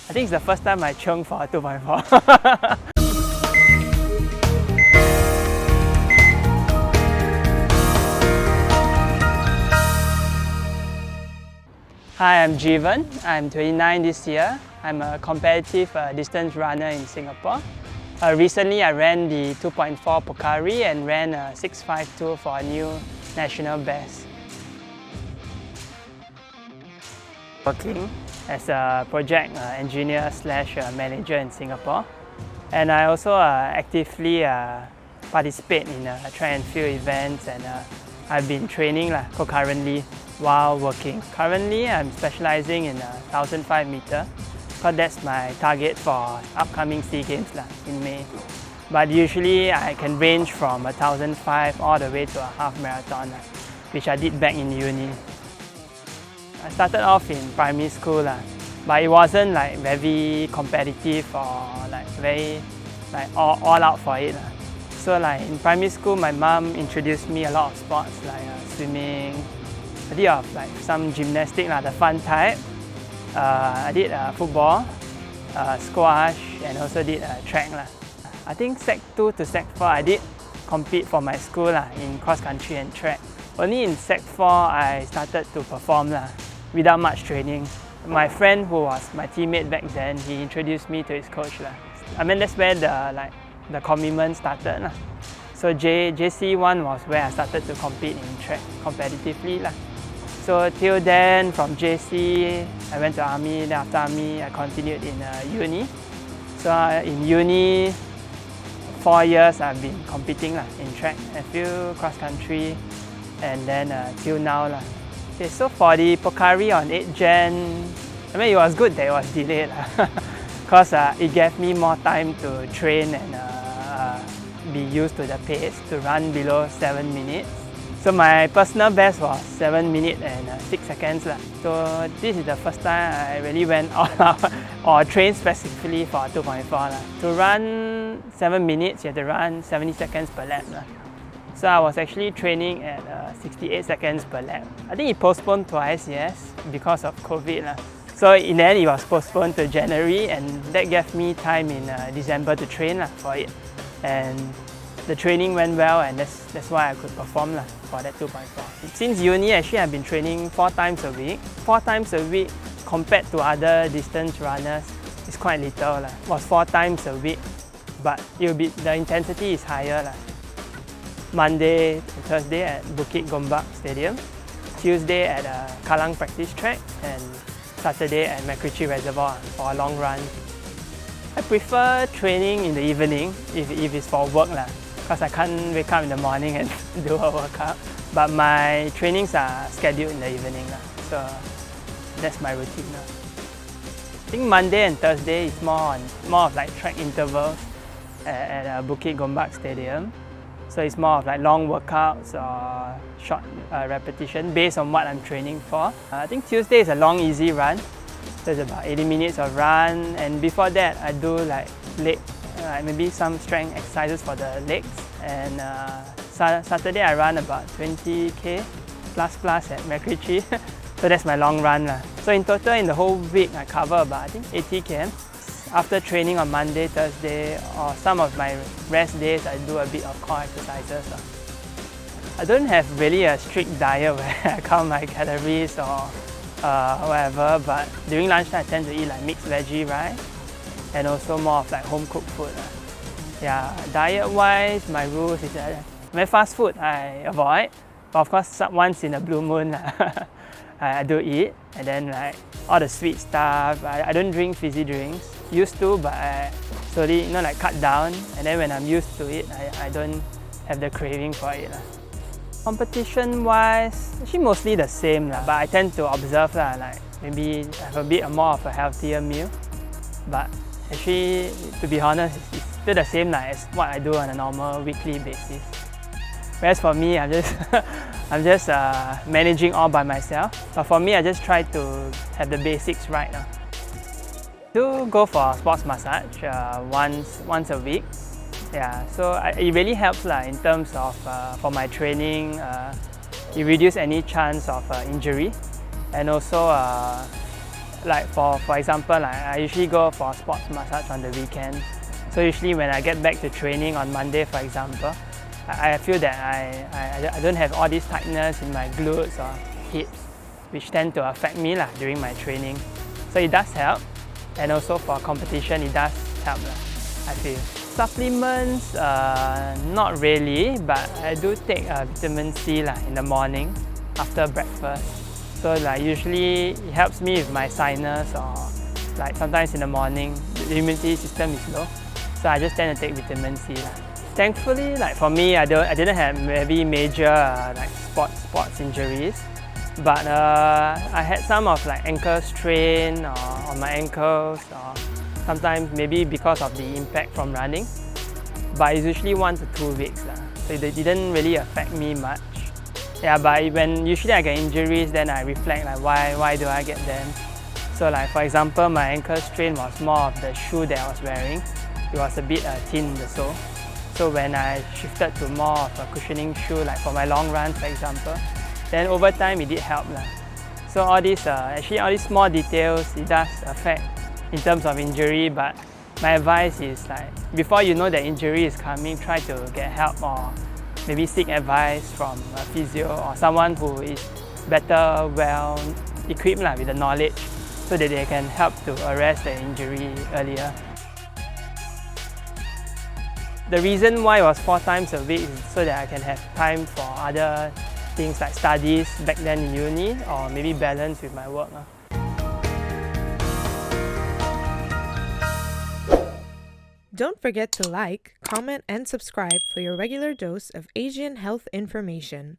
I think it's the first time I chung for a 2.4. Hi, I'm Jeevan. I'm 29 this year. I'm a competitive distance runner in Singapore. Recently, I ran the 2.4 Pocari and ran a 6.52 for a new national best. Working as a project engineer slash manager in Singapore. And I also actively participate in track and field events, and I've been training concurrently while working. Currently, I'm specializing in 1,005 meter because that's my target for upcoming SEA Games in May. But usually I can range from 1,005 all the way to a half marathon, which I did back in uni. I started off in primary school, but it wasn't very competitive or very all out for it. So in primary school, my mom introduced me a lot of sports like swimming. I did some gymnastics, the fun type. I did football, squash, and also did track. I think Sec 2 to Sec 4, I did compete for my school in cross country and track. Only in Sec 4, I started to perform without much training. My friend, who was my teammate back then, he introduced me to his coach. I mean, that's where the commitment started. So JC1 was where I started to compete in track competitively. So till then, from JC, I went to Army. Then after Army, I continued in uni. So in uni, 4 years I've been competing in track, a few cross country, and then till now. Okay, so for the Pocari on 8 Jan, I mean, it was good that it was delayed because it gave me more time to train and be used to the pace, to run below 7 minutes. So my personal best was 7 minutes and 6 seconds. So this is the first time I really went all out or trained specifically for 2.4. To run 7 minutes, you have to run 70 seconds per lap. So I was actually training at 68 seconds per lap. I think it postponed twice, yes, because of COVID. So in the end, it was postponed to January, and that gave me time in December to train for it. And the training went well, and that's why I could perform for that 2.4. Since uni, actually I've been training 4 times a week. 4 times a week compared to other distance runners is quite little. It was 4 times a week, but the intensity is higher. Monday to Thursday at Bukit Gombak Stadium, Tuesday at Kallang Practice Track, and Saturday at MacRitchie Reservoir for a long run. I prefer training in the evening if it's for work, because I can't wake up in the morning and do a workout. But my trainings are scheduled in the evening, so that's my routine. I think Monday and Thursday is more of track intervals at Bukit Gombak Stadium. So it's more of long workouts or short repetition based on what I'm training for. I think Tuesday is a long, easy run. So it's about 80 minutes of run, and before that I do leg, maybe some strength exercises for the legs. And Saturday I run about 20k plus at MacRitchie. So that's my long run. So in total, in the whole week, I cover about 80 km. After training on Monday, Thursday, or some of my rest days, I do a bit of core exercises. I don't have really a strict diet where I count my calories or whatever, but during lunchtime I tend to eat mixed veggie rice and also more of home cooked food. Yeah, diet-wise, my rules is fast food I avoid, but of course once in a blue moon I do eat, and then all the sweet stuff. I don't drink fizzy drinks. Used to, but I slowly cut down, and then when I'm used to it, I don't have the craving for it. Competition-wise, actually mostly the same, but I tend to observe maybe have a bit more of a healthier meal. But actually, to be honest, it's still the same as what I do on a normal weekly basis. Whereas for me, I'm just managing all by myself. But for me, I just try to have the basics right. Do go for sports massage once a week. Yeah, so it really helps in terms of for my training. It reduces any chance of injury, and also Like for example, like I usually go for sports massage on the weekends. So usually when I get back to training on Monday, for example, I feel that I don't have all this tightness in my glutes or hips, which tend to affect me during my training. So it does help, and also for competition it does help, I feel. Supplements, not really, but I do take vitamin C in the morning after breakfast. So usually it helps me with my sinus, or sometimes in the morning the immunity system is low. So I just tend to take vitamin C. Thankfully, for me, I didn't have maybe major sports injuries, but I had some of ankle strain on my ankles, or sometimes maybe because of the impact from running. But it's usually 1 to 2 weeks, so it didn't really affect me much. Yeah, but when usually I get injuries, then I reflect why do I get them. So for example, my ankle strain was more of the shoe that I was wearing. It was a bit thin in the sole. So when I shifted to more of a cushioning shoe, for my long run, for example, then over time it did help. So all these, actually all these small details, it does affect in terms of injury, but my advice is before you know that injury is coming, try to get help, or maybe seek advice from a physio or someone who is better, well equipped with the knowledge, so that they can help to arrest the injury earlier. The reason why it was 4 times a week is so that I can have time for other things like studies back then in uni, or maybe balance with my work. Don't forget to like, comment, and subscribe for your regular dose of Asian health information.